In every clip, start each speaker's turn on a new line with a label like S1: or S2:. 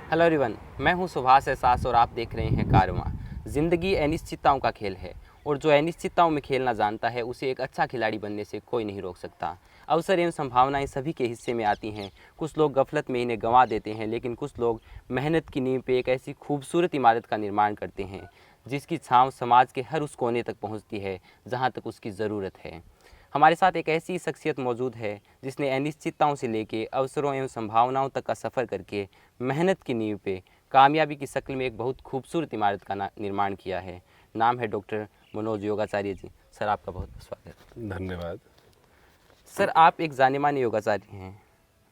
S1: Hello everyone, मैं हूं सुभाष एहसास और आप देख रहे हैं कारवां। ज़िंदगी अनिश्चितताओं का खेल है और जो अनिश्चितताओं में खेलना जानता है उसे एक अच्छा खिलाड़ी बनने से कोई नहीं रोक सकता। अवसर एवं संभावनाएं सभी के हिस्से में आती हैं। कुछ लोग गफलत में इन्हें गंवा देते हैं, लेकिन कुछ लोग मेहनत की नींव पे एक ऐसी खूबसूरत इमारत का निर्माण करते हैं जिसकी छाँव समाज के हर उस कोने तक पहुँचती है जहाँ तक उसकी ज़रूरत है। हमारे साथ एक ऐसी शख्सियत मौजूद है जिसने अनिश्चितताओं से लेके अवसरों एवं संभावनाओं तक का सफ़र करके मेहनत की नींव पे कामयाबी की शक्ल में एक बहुत खूबसूरत इमारत का निर्माण किया है। नाम है डॉक्टर मनोज योगाचार्य जी। सर, आपका बहुत बहुत स्वागत।
S2: धन्यवाद।
S1: सर, आप एक जाने-माने योगाचार्य हैं।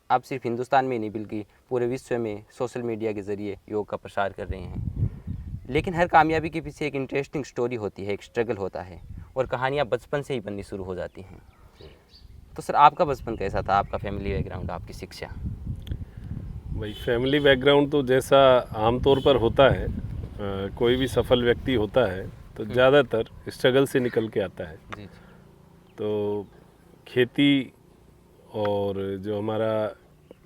S1: आप सिर्फ हिंदुस्तान में नहीं बल्कि पूरे विश्व में सोशल मीडिया के ज़रिए योग का प्रसार कर रहे हैं। लेकिन हर कामयाबी के पीछे एक इंटरेस्टिंग स्टोरी होती है, एक स्ट्रगल होता है और कहानियाँ बचपन से ही बननी शुरू हो जाती हैं। तो सर, आपका बचपन कैसा था? आपका फैमिली बैकग्राउंड, आपकी शिक्षा?
S2: भाई, फैमिली बैकग्राउंड तो जैसा आमतौर पर होता है, कोई भी सफल व्यक्ति होता है तो ज़्यादातर स्ट्रगल से निकल के आता है।
S1: जी।
S2: तो खेती और जो हमारा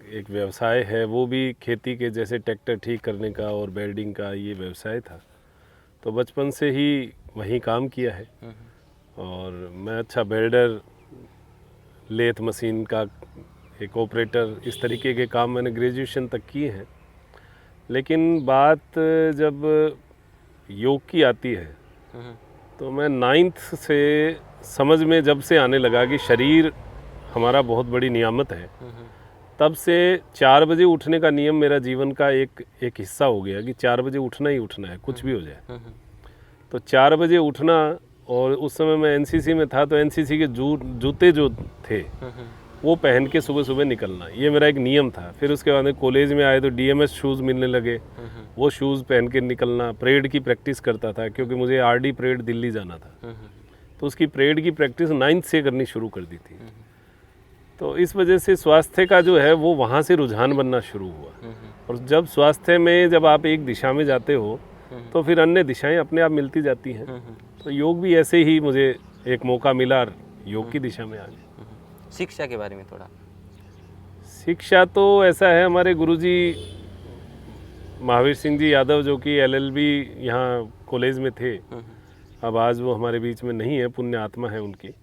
S2: एक व्यवसाय है वो भी खेती के जैसे ट्रैक्टर ठीक करने का और वेल्डिंग का ये व्यवसाय था। तो बचपन से ही वहीं काम किया है और मैं अच्छा वेल्डर, लेथ मशीन का एक ऑपरेटर, इस तरीके के काम मैंने ग्रेजुएशन तक किए हैं। लेकिन बात जब योग की आती है तो मैं 9th से समझ में जब से आने लगा कि शरीर हमारा बहुत बड़ी नियामत है, तब से 4 बजे उठने का नियम मेरा जीवन का एक हिस्सा हो गया कि 4 बजे उठना ही उठना है, कुछ भी हो जाए। तो 4 बजे उठना, और उस समय मैं एनसीसी में था तो एनसीसी के जूते जो थे वो पहन के सुबह सुबह निकलना, ये मेरा एक नियम था। फिर उसके बाद में कॉलेज में आए तो डीएमएस शूज़ मिलने लगे, वो शूज़ पहन के निकलना। परेड की प्रैक्टिस करता था क्योंकि मुझे आरडी परेड दिल्ली जाना था, तो उसकी परेड की प्रैक्टिस 9th से करनी शुरू कर दी थी। तो इस वजह से स्वास्थ्य का जो है वो वहाँ से रुझान बनना शुरू हुआ। और जब स्वास्थ्य में जब आप एक दिशा में जाते हो तो फिर अन्य दिशाएं अपने आप मिलती जाती हैं। तो योग भी ऐसे ही मुझे एक मौका मिला, योग की दिशा में आ गया।
S1: शिक्षा के बारे में थोड़ा।
S2: शिक्षा तो ऐसा है, हमारे गुरुजी महावीर सिंह जी यादव जो कि एलएलबी यहाँ कॉलेज में थे, अब आज वो हमारे बीच में नहीं है, पुण्य आत्मा है उनकी।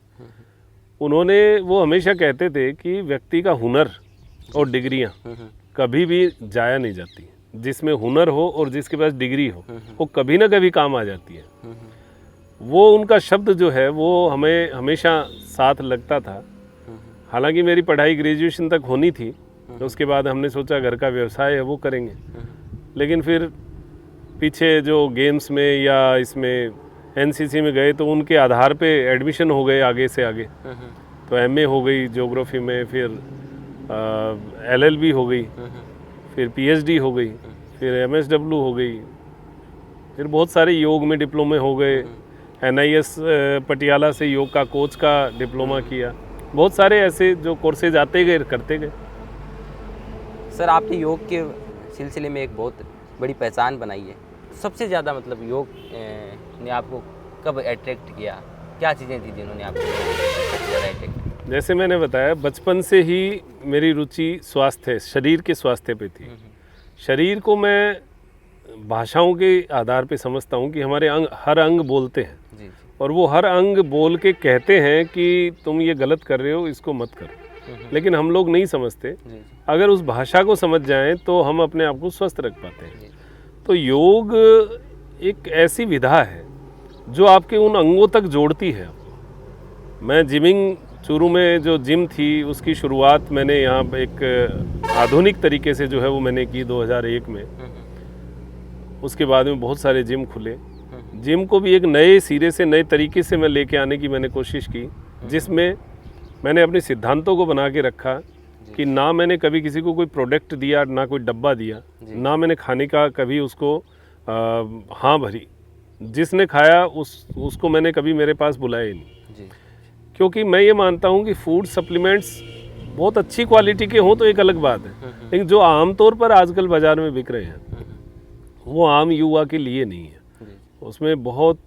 S2: वो हमेशा कहते थे कि व्यक्ति का हुनर और डिग्रियां कभी भी जाया नहीं जाती। जिसमें हुनर हो और जिसके पास डिग्री हो वो कभी ना कभी काम आ जाती है। वो उनका शब्द जो है वो हमें हमेशा साथ लगता था। हालांकि मेरी पढ़ाई ग्रेजुएशन तक होनी थी, तो उसके बाद हमने सोचा घर का व्यवसाय है वो करेंगे। लेकिन फिर पीछे जो गेम्स में या इसमें एनसीसी में गए तो उनके आधार पे एडमिशन हो गए आगे से आगे। तो एमए हो गई ज्योग्राफी में, फिर एलएलबी हो गई, फिर पीएचडी हो गई, फिर एमएसडब्ल्यू हो गई, फिर बहुत सारे योग में डिप्लोमे हो गए। एनआईएस पटियाला से योग का कोच का डिप्लोमा किया। बहुत सारे ऐसे जो कोर्सेज आते गए, करते गए।
S1: सर, आपने योग के सिलसिले में एक बहुत बड़ी पहचान बनाई है। सबसे ज़्यादा मतलब योग ने आपको कब अट्रैक्ट किया? क्या चीज़ें थी जिन्होंने आपको सबसे ज़्यादा अट्रैक्ट किया?
S2: जैसे मैंने बताया, बचपन से ही मेरी रुचि स्वास्थ्य, शरीर के स्वास्थ्य पे थी। शरीर को मैं भाषाओं के आधार पे समझता हूँ कि हमारे हर अंग बोलते हैं।
S1: जी।
S2: और वो हर अंग बोल के कहते हैं कि तुम ये गलत कर रहे हो, इसको मत करो। लेकिन हम लोग नहीं समझते। अगर उस भाषा को समझ जाएं तो हम अपने आप को स्वस्थ रख पाते हैं। तो योग एक ऐसी विधा है जो आपके उन अंगों तक जोड़ती है। मैं जिमिंग, शुरू में जो जिम थी उसकी शुरुआत मैंने यहाँ एक आधुनिक तरीके से जो है वो मैंने की 2001 में। उसके बाद में बहुत सारे जिम खुले। जिम को भी एक नए सिरे से, नए तरीके से मैं लेके आने की मैंने कोशिश की, जिसमें मैंने अपने सिद्धांतों को बना के रखा कि ना मैंने कभी किसी को कोई प्रोडक्ट दिया, ना कोई डब्बा दिया, ना मैंने खाने का कभी उसको हाँ भरी। जिसने खाया उसको मैंने कभी मेरे पास बुलाया ही नहीं। क्योंकि मैं ये मानता हूँ कि फूड सप्लीमेंट्स बहुत अच्छी क्वालिटी के हों तो एक अलग बात है, लेकिन जो आमतौर पर आजकल बाज़ार में बिक रहे हैं वो आम युवा के लिए नहीं है। उसमें बहुत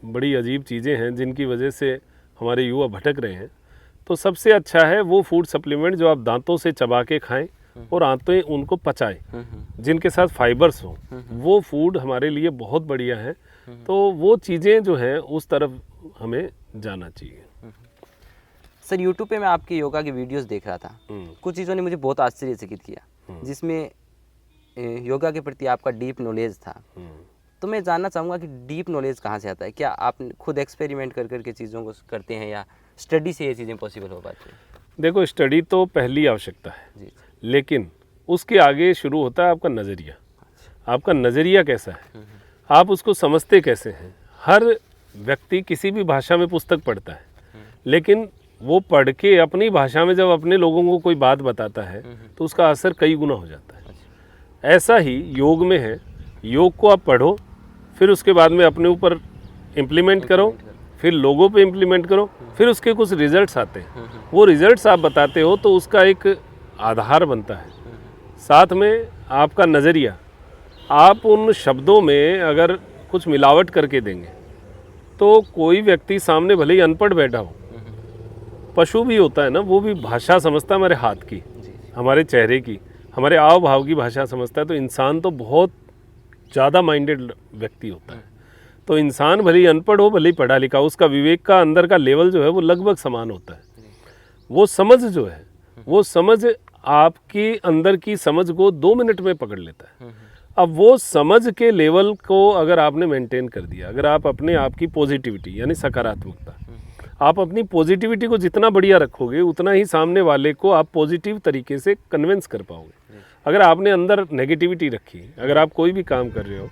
S2: बड़ी अजीब चीज़ें हैं जिनकी वजह से हमारे युवा भटक रहे हैं। तो सबसे अच्छा है वो फूड सप्लीमेंट जो आप दांतों से चबा के खाएं और आंतें उनको पचाएं, जिनके साथ फाइबर्स हों, वो फूड हमारे लिए बहुत बढ़िया है। तो वो चीज़ें जो हैं उस तरफ हमें जाना चाहिए।
S1: सर यूट्यूब पे मैं आपके योगा की वीडियोस देख रहा था, कुछ चीज़ों ने मुझे बहुत आश्चर्यचकित किया, जिसमें योगा के प्रति आपका डीप नॉलेज था। तो मैं जानना चाहूँगा कि डीप नॉलेज कहाँ से आता है? क्या आप खुद एक्सपेरिमेंट कर करके चीज़ों को करते हैं या स्टडी से ये चीज़ें पॉसिबल हो पाती हैं?
S2: देखो, स्टडी तो पहली आवश्यकता है
S1: जी।
S2: लेकिन उसके आगे शुरू होता है आपका नज़रिया। आपका नज़रिया कैसा है, आप उसको समझते कैसे हैं। हर व्यक्ति किसी भी भाषा में पुस्तक पढ़ता है, लेकिन वो पढ़ के अपनी भाषा में जब अपने लोगों को कोई बात बताता है तो उसका असर कई गुना हो जाता है। ऐसा ही योग में है। योग को आप पढ़ो, फिर उसके बाद में अपने ऊपर इम्प्लीमेंट करो, फिर लोगों पे इम्प्लीमेंट करो, फिर उसके कुछ रिजल्ट्स आते हैं। वो रिजल्ट्स आप बताते हो तो उसका एक आधार बनता है। साथ में आपका नज़रिया, आप उन शब्दों में अगर कुछ मिलावट करके देंगे तो कोई व्यक्ति सामने भले ही अनपढ़ बैठा हो, पशु भी होता है ना, वो भी भाषा समझता है हमारे हाथ की, हमारे चेहरे की, हमारे आव भाव की भाषा समझता है। तो इंसान तो बहुत ज़्यादा माइंडेड व्यक्ति होता है। तो इंसान भले ही अनपढ़ हो भले ही पढ़ा लिखा, उसका विवेक का अंदर का लेवल जो है वो लगभग समान होता है। वो समझ जो है, वो समझ आपकी अंदर की समझ को 2 मिनट में पकड़ लेता है। अब वो समझ के लेवल को अगर आपने मेंटेन कर दिया, अगर आप अपने आप की पॉजिटिविटी यानी सकारात्मकता, आप अपनी पॉजिटिविटी को जितना बढ़िया रखोगे उतना ही सामने वाले को आप पॉजिटिव तरीके से कन्विंस कर पाओगे। अगर आपने अंदर नेगेटिविटी रखी, अगर आप कोई भी काम कर रहे हो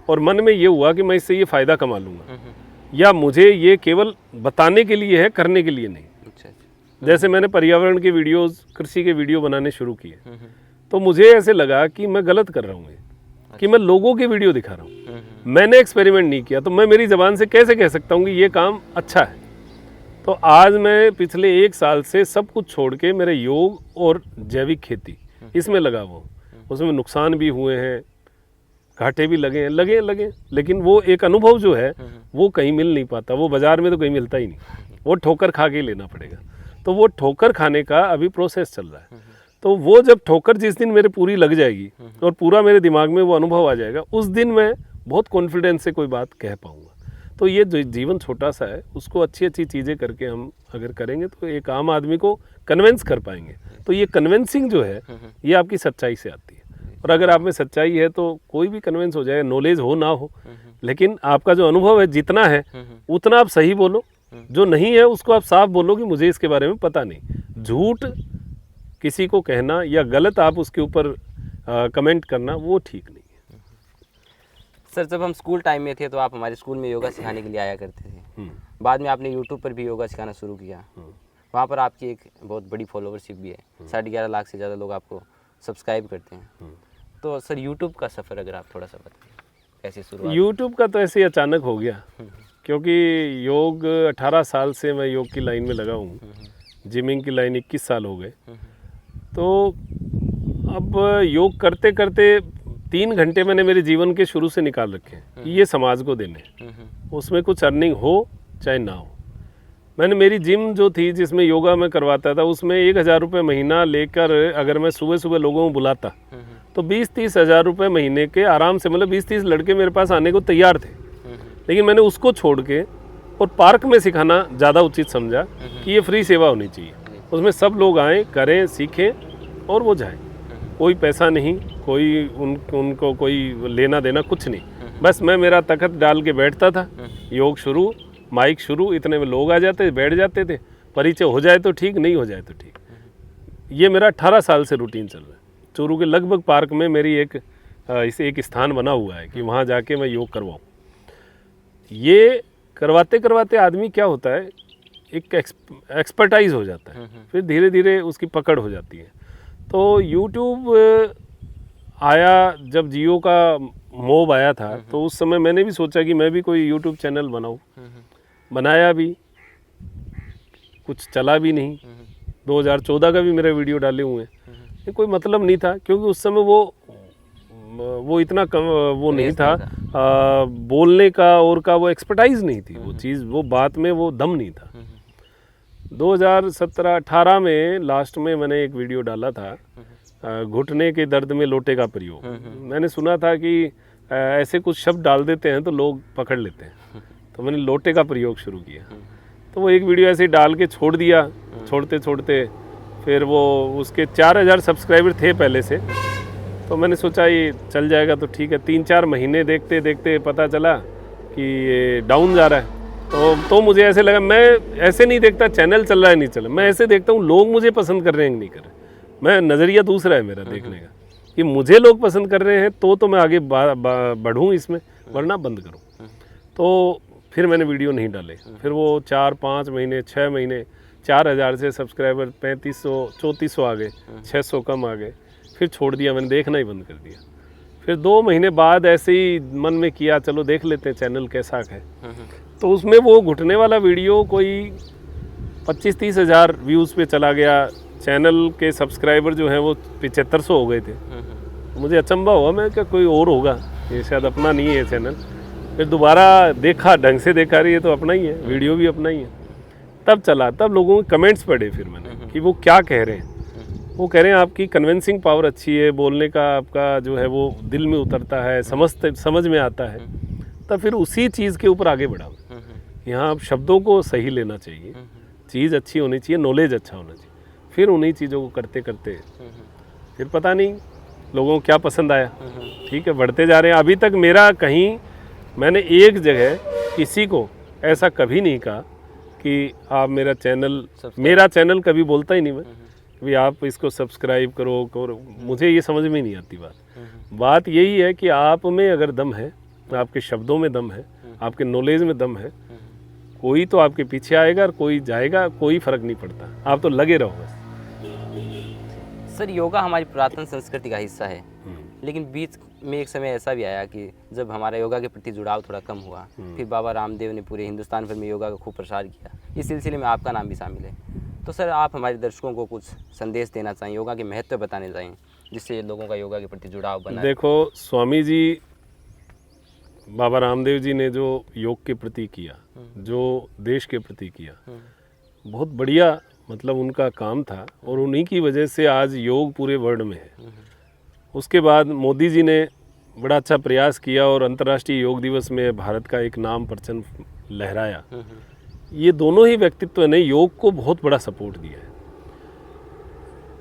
S2: और मन में ये हुआ कि मैं इससे ये फ़ायदा कमा लूँगा या मुझे ये केवल बताने के लिए है, करने के लिए नहीं। जैसे मैंने पर्यावरण के वीडियोस, कृषि के वीडियो बनाने शुरू किए तो मुझे ऐसे लगा कि मैं गलत कर रहा हूँ, कि मैं लोगों के वीडियो दिखा रहा हूँ, मैंने एक्सपेरिमेंट नहीं किया। तो मैं मेरी ज़बान से कैसे कह सकता हूँ कि ये काम अच्छा है। तो आज मैं पिछले 1 साल से सब कुछ छोड़ के मेरे योग और जैविक खेती इसमें लगा हुआ हूँ। उसमें नुकसान भी हुए हैं, घाटे भी लगे हैं, लेकिन वो एक अनुभव जो है वो कहीं मिल नहीं पाता। वो बाज़ार में तो कहीं मिलता ही नहीं, वो ठोकर खा के लेना पड़ेगा। तो वो ठोकर खाने का अभी प्रोसेस चल रहा है। तो वो जब ठोकर जिस दिन मेरे पूरी लग जाएगी और पूरा मेरे दिमाग में वो अनुभव आ जाएगा, उस दिन मैं बहुत कॉन्फिडेंस से कोई बात कह पाऊँगा। तो ये जो जीवन छोटा सा है, उसको अच्छी अच्छी चीज़ें करके हम अगर करेंगे तो एक आम आदमी को कन्विंस कर पाएंगे। तो ये कन्विंसिंग जो है ये आपकी सच्चाई से आती है। और अगर आप में सच्चाई है तो कोई भी कन्विंस हो जाए, नॉलेज हो ना हो, लेकिन आपका जो अनुभव है जितना है उतना आप सही बोलो। जो नहीं है उसको आप साफ बोलो कि मुझे इसके बारे में पता नहीं। झूठ किसी को कहना या गलत आप उसके ऊपर कमेंट करना वो ठीक नहीं है।
S1: सर जब हम स्कूल टाइम में थे तो आप हमारे स्कूल में योगा सिखाने के लिए आया करते थे। बाद में आपने यूट्यूब पर भी योगा सिखाना शुरू किया। वहाँ पर आपकी एक बहुत बड़ी फॉलोवरशिप भी है, 11.5 लाख से ज़्यादा लोग आपको सब्सक्राइब करते हैं। तो सर यूट्यूब का सफ़र अगर आप थोड़ा सा बताइए, कैसे शुरू?
S2: यूट्यूब का तो ऐसे ही अचानक हो गया, क्योंकि योग 18 साल से मैं योग की लाइन में लगा हूँ, जिमिंग की लाइन 21 साल हो गए। तो अब योग करते करते 3 घंटे मैंने मेरे जीवन के शुरू से निकाल रखे हैं कि ये समाज को देने, उसमें कुछ अर्निंग हो चाहे ना हो। मैंने मेरी जिम जो थी जिसमें योगा मैं करवाता था, उसमें 1,000 रुपये महीना लेकर अगर मैं सुबह सुबह लोगों को बुलाता तो 20-30 हज़ार रुपये महीने के आराम से, मतलब 20-30 लड़के मेरे पास आने को तैयार थे। लेकिन मैंने उसको छोड़ के और पार्क में सिखाना ज़्यादा उचित समझा कि ये फ्री सेवा होनी चाहिए। उसमें सब लोग आएँ, करें, सीखें और वो जाएं। कोई पैसा नहीं, कोई उनको कोई लेना देना कुछ नहीं। बस मैं मेरा तखत डाल के बैठता था, योग शुरू, माइक शुरू, इतने में लोग आ जाते, बैठ जाते थे। परिचय हो जाए तो ठीक, नहीं हो जाए तो ठीक। ये मेरा 18 साल से रूटीन चल रहा है। चूरू के लगभग पार्क में मेरी एक स्थान बना हुआ है कि वहाँ जाके मैं योग करवाऊँ। ये करवाते करवाते आदमी क्या होता है, एक एक्सपर्टाइज हो जाता है, फिर धीरे धीरे उसकी पकड़ हो जाती है। तो यूट्यूब आया, जब जियो का मोब आया था तो उस समय मैंने भी सोचा कि मैं भी कोई यूट्यूब चैनल बनाऊँ। बनाया भी, कुछ चला भी नहीं। 2014 का भी मेरे वीडियो डाले हुए हैं। ये कोई मतलब नहीं था, क्योंकि उस समय वो इतना कम वो नहीं था, बोलने का और का वो एक्सपर्टाइज नहीं थी, वो चीज़, वो बात में वो दम नहीं था। 2017-18 में लास्ट में मैंने एक वीडियो डाला था घुटने के दर्द में लोटे का प्रयोग। मैंने सुना था कि ऐसे कुछ शब्द डाल देते हैं तो लोग पकड़ लेते हैं, तो मैंने लोटे का प्रयोग शुरू किया। तो वो एक वीडियो ऐसे डाल के छोड़ दिया, छोड़ते छोड़ते फिर वो उसके 4000 सब्सक्राइबर थे पहले से। तो मैंने सोचा ये चल जाएगा तो ठीक है। 3-4 महीने देखते देखते पता चला कि ये डाउन जा रहा है। तो मुझे ऐसे लगा, मैं ऐसे नहीं देखता चैनल चल रहा है नहीं चल रहा, मैं ऐसे देखता हूँ लोग मुझे पसंद कर रहे हैं कि नहीं कर रहे। मैं नज़रिया दूसरा है मेरा देखने का कि मुझे लोग पसंद कर रहे हैं तो मैं आगे बढ़ूँ इसमें, वरना बंद करूँ। तो फिर मैंने वीडियो नहीं डाले। फिर वो 4-5 महीने 6 महीने 4000 से सब्सक्राइबर 3500-3400 आ गए, 600 कम आ गए। फिर छोड़ दिया, मैंने देखना ही बंद कर दिया। फिर 2 महीने बाद ऐसे ही मन में किया चलो देख लेते हैं चैनल कैसा है। तो उसमें वो घुटने वाला वीडियो कोई 25-30 हज़ार व्यूज़ पे चला गया। चैनल के सब्सक्राइबर जो हैं वो 7500 हो गए थे। मुझे अचंभा हुआ, मैं क्या कोई और होगा, ये शायद अपना नहीं है चैनल। फिर दोबारा देखा, ढंग से देखा, रही है तो अपना ही है, वीडियो भी अपना ही है। तब चला, तब लोगों के कमेंट्स पढ़े फिर मैंने कि वो क्या कह रहे हैं। वो कह रहे हैं आपकी कन्विंसिंग पावर अच्छी है, बोलने का आपका जो है वो दिल में उतरता है, समझ में आता है। तब फिर उसी चीज़ के ऊपर आगे बढ़ा। यहाँ आप शब्दों को सही लेना चाहिए, चीज़ अच्छी होनी चाहिए, नॉलेज अच्छा होना चाहिए। फिर उन्हीं चीज़ों को करते करते फिर पता नहीं लोगों को क्या पसंद आया। ठीक है, बढ़ते जा रहे हैं। अभी तक मेरा कहीं मैंने एक जगह किसी को ऐसा कभी नहीं कहा कि आप मेरा चैनल कभी बोलता ही नहीं मैं कि आप इसको सब्सक्राइब करो। मुझे ये समझ में नहीं आती बात यही है कि आप में अगर दम है, आपके शब्दों में दम है, आपके नॉलेज में दम है, कोई तो आपके पीछे आएगा और कोई जाएगा, कोई फर्क नहीं पड़ता, आप तो लगे रहो बस।
S1: सर, योगा हमारी पुरातन संस्कृति का हिस्सा है, लेकिन बीच में एक समय ऐसा भी आया कि जब हमारा योगा के प्रति जुड़ाव थोड़ा कम हुआ, फिर बाबा रामदेव ने पूरे हिंदुस्तान भर में योगा का खूब प्रसार किया। इस सिलसिले में आपका नाम भी शामिल है। तो सर, आप हमारे दर्शकों को कुछ संदेश देना चाहिए, योगा के महत्व बताने चाहिए, जिससे लोगों का योगा के प्रति जुड़ाव बना।
S2: देखो, स्वामी जी बाबा रामदेव जी ने जो योग के प्रति किया, जो देश के प्रति किया, बहुत बढ़िया मतलब उनका काम था, और उन्हीं की वजह से आज योग पूरे वर्ल्ड में है। उसके बाद मोदी जी ने बड़ा अच्छा प्रयास किया और अंतर्राष्ट्रीय योग दिवस में भारत का एक नाम परचम लहराया। ये दोनों ही व्यक्तित्व ने योग को बहुत बड़ा सपोर्ट दिया है।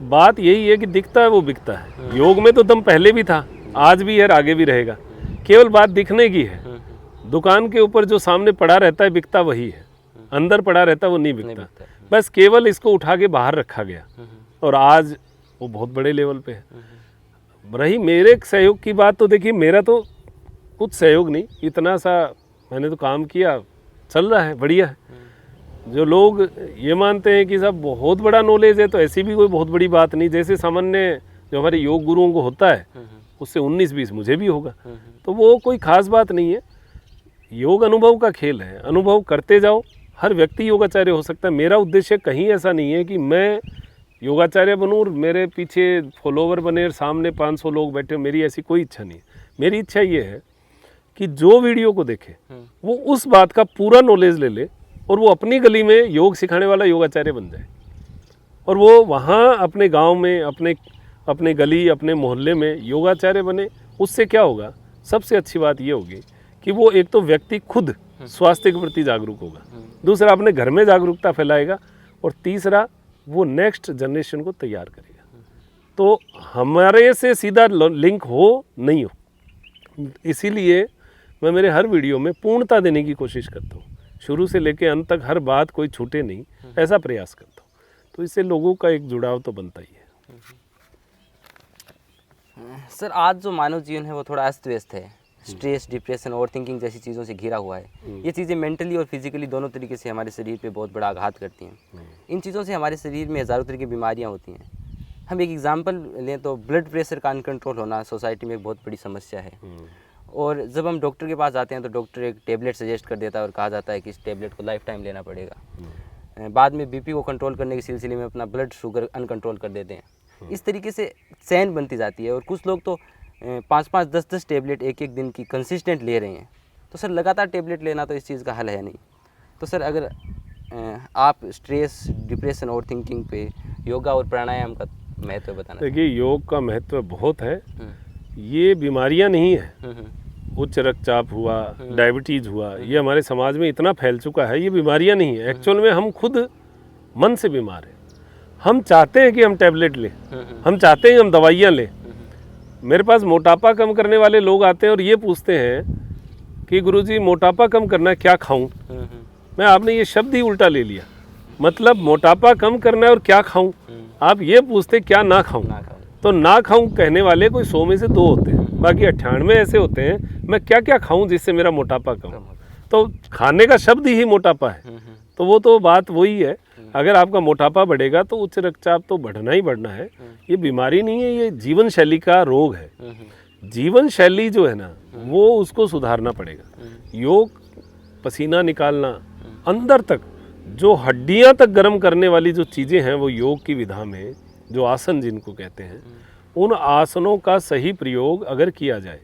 S2: बात यही है कि दिखता है वो बिकता है। योग में तो दम पहले भी था, आज भी है, आगे भी रहेगा। केवल बात दिखने की है। दुकान के ऊपर जो सामने पड़ा रहता है बिकता वही है, अंदर पड़ा रहता है वो नहीं बिकता। बस केवल इसको उठा के बाहर रखा गया, और आज वो बहुत बड़े लेवल पे है। रही मेरे सहयोग की बात, तो देखिए मेरा तो कुछ सहयोग नहीं, इतना सा मैंने तो काम किया, चल रहा है, बढ़िया है। जो लोग ये मानते हैं कि साहब बहुत बड़ा नॉलेज है, तो ऐसी भी कोई बहुत बड़ी बात नहीं। जैसे सामान्य जो हमारे योग गुरुओं को होता है, उससे 19-20 मुझे भी होगा, तो वो कोई खास बात नहीं है। योग अनुभव का खेल है, अनुभव करते जाओ। हर व्यक्ति योगाचार्य हो सकता है। मेरा उद्देश्य कहीं ऐसा नहीं है कि मैं योगाचार्य बनूं और मेरे पीछे फॉलोवर बने और सामने 500 लोग बैठे, मेरी ऐसी कोई इच्छा नहीं है। मेरी इच्छा ये है कि जो वीडियो को देखे वो उस बात का पूरा नॉलेज ले ले, और वो अपनी गली में योग सिखाने वाला योगाचार्य बन जाए, और वो वहाँ अपने गांव में, अपने गली, अपने मोहल्ले में योगाचार्य बने। उससे क्या होगा, सबसे अच्छी बात ये होगी कि वो एक तो व्यक्ति खुद स्वास्थ्य के प्रति जागरूक होगा, दूसरा अपने घर में जागरूकता फैलाएगा, और तीसरा वो नेक्स्ट जनरेशन को तैयार करेगा। तो हमारे से सीधा लिंक हो नहीं हो, इसीलिए मैं मेरे हर वीडियो में पूर्णता देने की कोशिश करता हूँ। शुरू से लेकर अंत तक हर बात कोई छूटे नहीं, ऐसा प्रयास करता हूँ। तो इससे लोगों का एक जुड़ाव तो बनता ही है।
S1: सर, आज जो मानव जीवन है वो थोड़ा अस्त व्यस्त है। स्ट्रेस, डिप्रेशन, ओवर थिंकिंग जैसी चीज़ों से घिरा हुआ है। ये चीज़ें मेंटली और फिजिकली दोनों तरीके से हमारे शरीर पे बहुत बड़ा आघात करती हैं। इन चीज़ों से हमारे शरीर में हज़ारों तरह की बीमारियां होती हैं। हम एक एग्जांपल लें तो ब्लड प्रेशर का अनकंट्रोल होना सोसाइटी में एक बहुत बड़ी समस्या है। और जब हम डॉक्टर के पास जाते हैं तो डॉक्टर एक टेबलेट सजेस्ट कर देता है और कहा जाता है कि इस टेबलेट को लाइफ टाइम लेना पड़ेगा। बाद में बीपी को कंट्रोल करने के सिलसिले में अपना ब्लड शुगर अनकंट्रोल कर देते हैं। इस तरीके से चैन बनती जाती है, और कुछ लोग तो 5-5, 10-10 टेबलेट एक दिन की कंसिस्टेंट ले रहे हैं। तो सर, लगातार टेबलेट लेना तो इस चीज़ का हल है नहीं। तो सर, अगर आप स्ट्रेस, डिप्रेशन और थिंकिंग पे योगा और प्राणायाम का महत्व बताना।
S2: देखिए, योग का महत्व बहुत है। ये बीमारियां नहीं है। उच्च रक्तचाप हुआ, डायबिटीज हुआ, ये हमारे समाज में इतना फैल चुका है, ये बीमारियां नहीं है। एक्चुअल में हम खुद मन से बीमार हैं। हम चाहते हैं कि हम टैबलेट लें, हम चाहते हैं कि हम दवाइयाँ लें। मेरे पास मोटापा कम करने वाले लोग आते हैं और ये पूछते हैं कि गुरुजी मोटापा कम करना है, क्या खाऊं? मैं आपने ये शब्द ही उल्टा ले लिया। मतलब मोटापा कम करना है और क्या खाऊं? आप ये पूछते क्या ना खाऊं? तो ना खाऊं कहने वाले कोई 100 में से 2 होते हैं, बाकी 98 ऐसे होते हैं मैं क्या क्या खाऊं जिससे मेरा मोटापा कम हो। तो खाने का शब्द ही मोटापा है। तो वो तो बात वही है। अगर आपका मोटापा बढ़ेगा तो उच्च रक्तचाप तो बढ़ना ही बढ़ना है। ये बीमारी नहीं है, ये जीवन शैली का रोग है। जीवन शैली जो है ना, वो उसको सुधारना पड़ेगा। योग, पसीना निकालना, अंदर तक जो हड्डियां तक गर्म करने वाली जो चीज़ें हैं, वो योग की विधा में जो आसन जिनको कहते हैं, उन आसनों का सही प्रयोग अगर किया जाए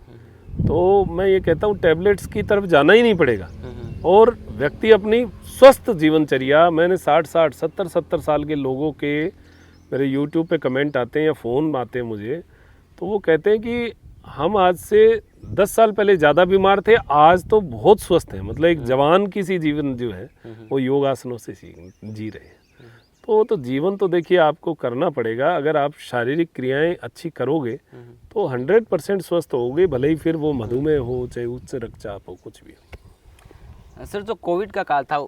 S2: तो मैं ये कहता हूँ टैबलेट्स की तरफ जाना ही नहीं पड़ेगा। और व्यक्ति अपनी स्वस्थ जीवनचर्या, मैंने 60-60, 70-70 साल के लोगों के मेरे YouTube पे कमेंट आते हैं या फ़ोन आते हैं मुझे, तो वो कहते हैं कि हम आज से 10 साल पहले ज़्यादा बीमार थे, आज तो बहुत स्वस्थ हैं। मतलब एक जवान की सी जीवन जो है वो योगासनों से जी रहे हैं। तो जीवन तो देखिए आपको करना पड़ेगा। अगर आप शारीरिक क्रियाएं अच्छी करोगे तो 100% स्वस्थ होगे, भले ही फिर वो मधुमेह हो, चाहे उच्च रक्तचाप हो, कुछ भी हो।
S1: सर, जो कोविड का काल था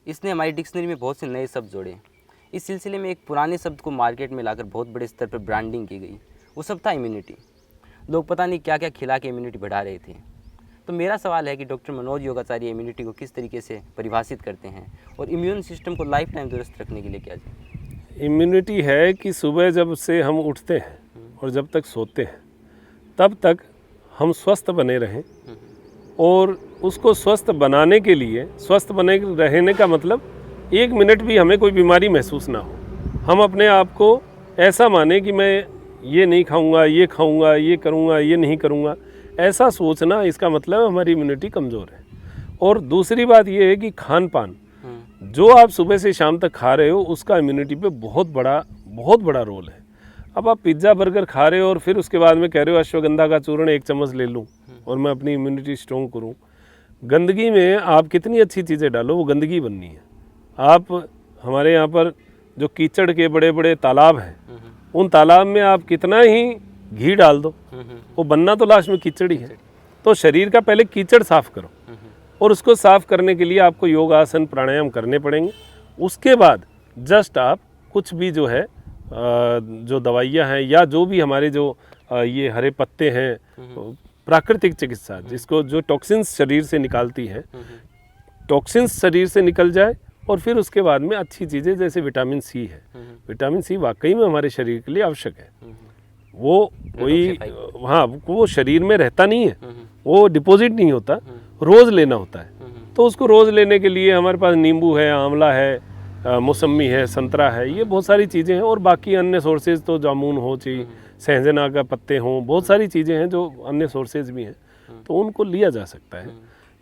S1: इसने हमारी डिक्शनरी में बहुत से नए शब्द जोड़े। इस सिलसिले में एक पुराने शब्द को मार्केट में लाकर बहुत बड़े स्तर पर ब्रांडिंग की गई। वो सब था इम्यूनिटी। लोग पता नहीं क्या क्या खिला के इम्यूनिटी बढ़ा रहे थे। तो मेरा सवाल है कि डॉक्टर मनोज योगाचार्य इम्यूनिटी को किस तरीके से परिभाषित करते हैं और इम्यून सिस्टम को लाइफ टाइम दुरुस्त रखने के लिए क्या चाहिए?
S2: इम्यूनिटी है कि सुबह जब से हम उठते हैं और जब तक सोते हैं तब तक हम स्वस्थ बने रहें। और उसको स्वस्थ बनाने के लिए, स्वस्थ बने रहने का मतलब 1 मिनट भी हमें कोई बीमारी महसूस ना हो। हम अपने आप को ऐसा माने कि मैं ये नहीं खाऊंगा, ये खाऊंगा, ये करूंगा, ये नहीं करूंगा, ऐसा सोचना, इसका मतलब हमारी इम्यूनिटी कमज़ोर है। और दूसरी बात ये है कि खान पान जो आप सुबह से शाम तक खा रहे हो उसका इम्यूनिटी पे बहुत बड़ा रोल है। अब आप पिज्ज़ा बर्गर खा रहे हो और फिर उसके बाद में कह रहे हो अश्वगंधा का चूर्ण 1 चम्मच ले लूँ और मैं अपनी इम्यूनिटी स्ट्रॉन्ग करूँ। गंदगी में आप कितनी अच्छी चीज़ें डालो, वो गंदगी बननी है। आप हमारे यहाँ पर जो कीचड़ के बड़े बड़े तालाब हैं, उन तालाब में आप कितना ही घी डाल दो, वो बनना तो लास्ट में कीचड़ ही है। तो शरीर का पहले कीचड़ साफ करो और उसको साफ करने के लिए आपको योगासन प्राणायाम करने पड़ेंगे। उसके बाद जस्ट आप कुछ भी जो है जो दवाइयाँ हैं या जो भी हमारे जो ये हरे पत्ते हैं, प्राकृतिक चिकित्सा जिसको जो टॉक्सिन्स शरीर से निकालती है, टॉक्सिन्स शरीर से निकल जाए और फिर उसके बाद में अच्छी चीज़ें जैसे विटामिन सी है। विटामिन सी वाकई में हमारे शरीर के लिए आवश्यक है। वो कोई वो शरीर में रहता नहीं है, वो डिपॉजिट नहीं होता, रोज़ लेना होता है। तो उसको रोज़ लेने के लिए हमारे पास नींबू है, आंवला है, मौसम्मी है, संतरा है, ये बहुत सारी चीज़ें हैं। और बाकी अन्य सोर्सेज तो जामुन हो चाहिए, सहजना का पत्ते हों, बहुत सारी चीज़ें हैं जो अन्य सोर्सेज भी हैं, तो उनको लिया जा सकता है।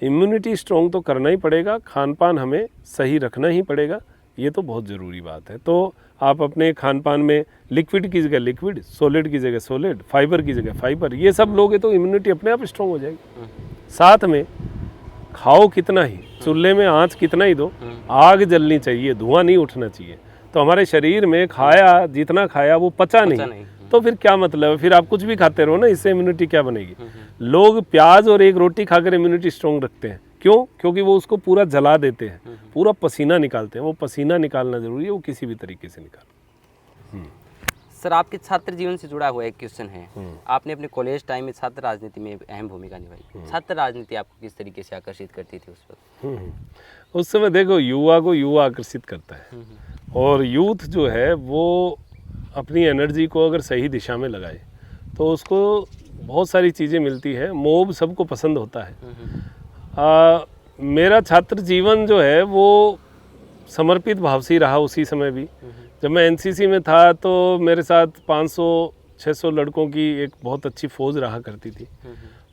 S2: इम्यूनिटी स्ट्रॉन्ग तो करना ही पड़ेगा, खान पान हमें सही रखना ही पड़ेगा, ये तो बहुत ज़रूरी बात है। तो आप अपने खान पान में लिक्विड की जगह लिक्विड, सॉलिड की जगह सॉलिड, फाइबर की जगह फाइबर, ये सब लोगे तो इम्यूनिटी अपने आप स्ट्रॉन्ग हो जाएगी। साथ में खाओ कितना ही, चूल्हे में आँच कितना ही दो, आग जलनी चाहिए, धुआं नहीं उठना चाहिए। तो हमारे शरीर में खाया जितना खाया वो पचा नहीं, तो फिर क्या मतलब है? फिर आप कुछ भी खाते रहो ना, इससे इम्यूनिटी क्या बनेगी? लोग प्याज और 1 रोटी खाकर इम्यूनिटी स्ट्रॉन्ग रखते हैं। क्यों? क्योंकि वो उसको पूरा जला देते हैं, पूरा पसीना निकालते हैं। वो पसीना निकालना जरूरी है, वो किसी भी तरीके से निकाल।
S1: सर, आपके छात्र जीवन से जुड़ा हुआ एक क्वेश्चन है। आपने अपने कॉलेज टाइम में छात्र राजनीति में अहम भूमिका निभाई। छात्र राजनीति आपको किस तरीके से आकर्षित करती थी उस वक्त?
S2: उस समय देखो, युवा को युवा आकर्षित करता है और यूथ जो है वो अपनी एनर्जी को अगर सही दिशा में लगाए तो उसको बहुत सारी चीज़ें मिलती है। मोब सबको पसंद होता है। मेरा छात्र जीवन जो है वो समर्पित भाव से ही रहा। उसी समय भी जब मैं एनसीसी में था तो मेरे साथ 500-600 लड़कों की एक बहुत अच्छी फ़ौज रहा करती थी।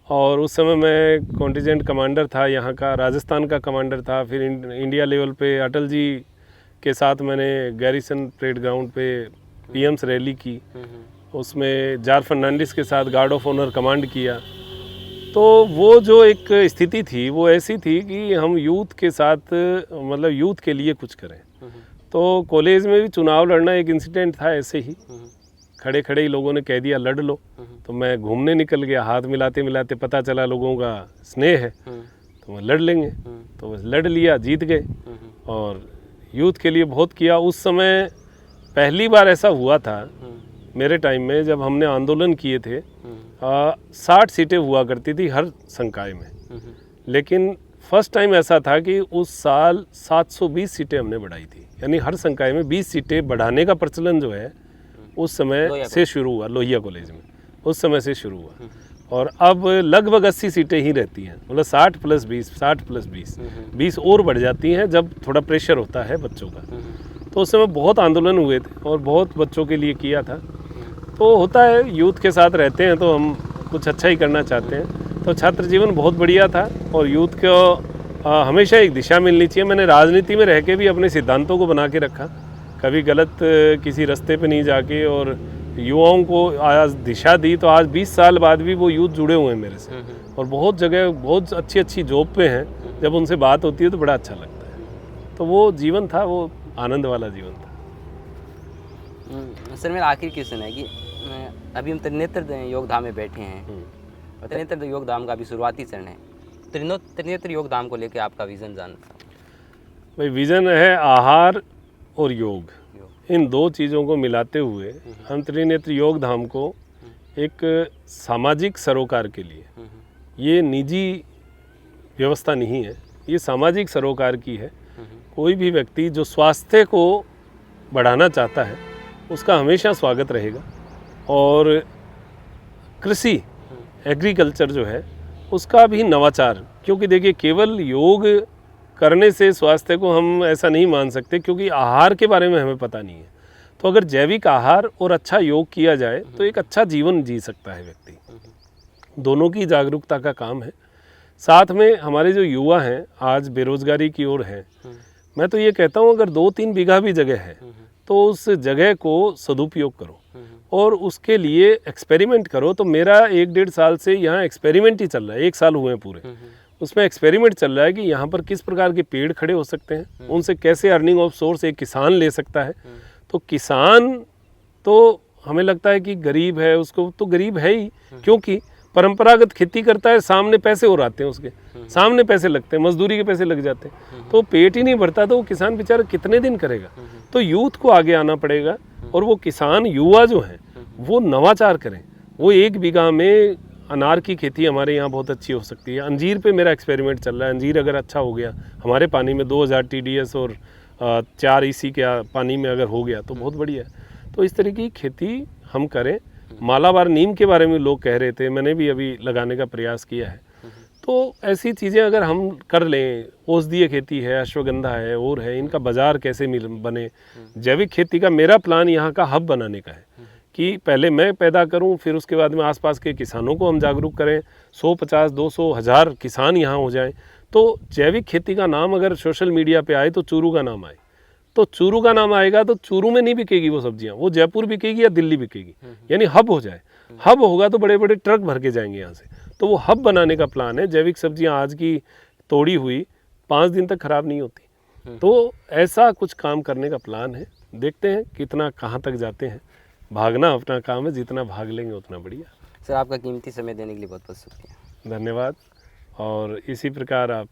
S2: और उस समय मैं कॉन्टिजेंट कमांडर था, यहाँ का राजस्थान का कमांडर था। फिर इंडिया लेवल पे अटल जी के साथ मैंने गैरिसन परेड ग्राउंड पे पीएम्स रैली की, उसमें जार फर्नांडिस के साथ गार्ड ऑफ ऑनर कमांड किया। तो वो जो एक स्थिति थी वो ऐसी थी कि हम यूथ के साथ मतलब यूथ के लिए कुछ करें। तो कॉलेज में भी चुनाव लड़ना एक इंसिडेंट था, ऐसे ही खड़े खड़े ही लोगों ने कह दिया लड़ लो, तो मैं घूमने निकल गया। हाथ मिलाते मिलाते पता चला लोगों का स्नेह है तो मैं लड़ लेंगे, तो बस लड़ लिया, जीत गए और यूथ के लिए बहुत किया। उस समय पहली बार ऐसा हुआ था मेरे टाइम में जब हमने आंदोलन किए थे। 60 सीटें हुआ करती थी हर संकाय में, लेकिन फर्स्ट टाइम ऐसा था कि उस साल 720 सीटें हमने बढ़ाई थी। यानी हर संकाय में 20 सीटें बढ़ाने का प्रचलन जो है उस समय से शुरू हुआ, लोहिया कॉलेज में उस समय से शुरू हुआ। और अब लगभग 80 सीटें ही रहती हैं, मतलब 60 + 20, 60 + 20, 20 और बढ़ जाती हैं जब थोड़ा प्रेशर होता है बच्चों का। तो उस समय बहुत आंदोलन हुए थे और बहुत बच्चों के लिए किया था। तो होता है, यूथ के साथ रहते हैं तो हम कुछ अच्छा ही करना चाहते हैं। तो छात्र जीवन बहुत बढ़िया था और यूथ को हमेशा एक दिशा मिलनी चाहिए। मैंने राजनीति में रह के भी अपने सिद्धांतों को बना के रखा, कभी गलत किसी रास्ते पे नहीं जाके, और युवाओं को आज दिशा दी। तो आज 20 साल बाद भी वो यूथ जुड़े हुए हैं मेरे से और बहुत जगह बहुत अच्छी अच्छी जॉब पे हैं। जब उनसे बात होती है तो बड़ा अच्छा लगता है। तो वो जीवन था, वो आनंद वाला जीवन था।
S1: सर मेरा आखिरी क्वेश्चन है कि अभी हम त्रिनेत्र योग धाम में बैठे हैं और त्रिनेत्र योग धाम का अभी शुरुआती चरण है। त्रिनेत्र योग धाम को लेकर आपका विज़न जानना।
S2: भाई विज़न है आहार और योग, इन दो चीज़ों को मिलाते हुए हम त्रिनेत्र योग धाम को एक सामाजिक सरोकार के लिए, ये निजी व्यवस्था नहीं है, ये सामाजिक सरोकार की है। कोई भी व्यक्ति जो स्वास्थ्य को बढ़ाना चाहता है उसका हमेशा स्वागत रहेगा। और कृषि एग्रीकल्चर जो है उसका भी नवाचार, क्योंकि देखिए केवल योग करने से स्वास्थ्य को हम ऐसा नहीं मान सकते, क्योंकि आहार के बारे में हमें पता नहीं है। तो अगर जैविक आहार और अच्छा योग किया जाए तो एक अच्छा जीवन जी सकता है व्यक्ति। दोनों की जागरूकता का काम है। साथ में हमारे जो युवा हैं आज बेरोजगारी की ओर हैं, मैं तो ये कहता हूँ अगर 2-3 बीघा भी जगह है तो उस जगह को सदुपयोग करो और उसके लिए एक्सपेरिमेंट करो। तो मेरा 1-1.5 साल से यहाँ एक्सपेरिमेंट ही चल रहा है, 1 साल हुए हैं पूरे। उसमें एक्सपेरिमेंट चल रहा है कि यहाँ पर किस प्रकार के पेड़ खड़े हो सकते हैं, उनसे कैसे अर्निंग ऑफ सोर्स एक किसान ले सकता है। तो किसान तो हमें लगता है कि गरीब है, उसको तो गरीब है ही, क्योंकि परंपरागत खेती करता है, सामने पैसे और आते हैं, उसके सामने पैसे लगते हैं, मजदूरी के पैसे लग जाते हैं, तो पेट ही नहीं भरता, तो वो किसान बेचारा कितने दिन करेगा। तो यूथ को आगे आना पड़ेगा और वो किसान युवा जो हैं वो नवाचार करें। वो 1 बीघा में अनार की खेती हमारे यहाँ बहुत अच्छी हो सकती है। अंजीर पे मेरा एक्सपेरिमेंट चल रहा है। अंजीर अगर अच्छा हो गया हमारे पानी में 2000 TDS और 4 EC के पानी में अगर हो गया तो बहुत बढ़िया है। तो इस तरह की खेती हम करें। मालाबार नीम के बारे में लोग कह रहे थे, मैंने भी अभी लगाने का प्रयास किया है। तो ऐसी चीज़ें अगर हम कर लें, औषधीय खेती है, अश्वगंधा है और है, इनका बाज़ार कैसे बने। जैविक खेती का मेरा प्लान यहाँ का हब बनाने का है कि पहले मैं पैदा करूं, फिर उसके बाद में आसपास के किसानों को हम जागरूक करें। 100, 50, 200, 1000 किसान यहाँ हो जाएं। तो जैविक खेती का नाम अगर सोशल मीडिया पे आए तो चूरू का नाम आए, तो चूरू का नाम आएगा तो चूरू में नहीं बिकेगी वो सब्जियां, वो जयपुर बिकेगी या दिल्ली बिकेगी। यानी हब हो जाए, हब होगा तो बड़े बड़े ट्रक भर के जाएंगे यहाँ से। तो वो हब बनाने का प्लान है। जैविक सब्जियां आज की तोड़ी हुई 5 दिन तक खराब नहीं होती। तो ऐसा कुछ काम करने का प्लान है। देखते हैं कितना कहाँ तक जाते हैं। भागना अपना काम है, जितना भाग लेंगे उतना बढ़िया।
S1: सर आपका कीमती समय देने के लिए बहुत बहुत शुक्रिया।
S2: धन्यवाद। और इसी प्रकार आप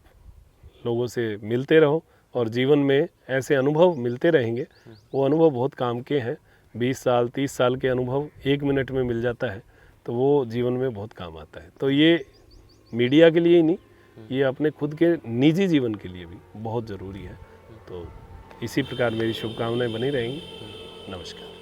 S2: लोगों से मिलते रहो और जीवन में ऐसे अनुभव मिलते रहेंगे। वो अनुभव बहुत काम के हैं। 20 साल 30 साल के अनुभव 1 मिनट में मिल जाता है, तो वो जीवन में बहुत काम आता है। तो ये मीडिया के लिए ही नहीं, ये अपने खुद के निजी जीवन के लिए भी बहुत ज़रूरी है। तो इसी प्रकार मेरी शुभकामनाएं बनी रहेंगी। नमस्कार।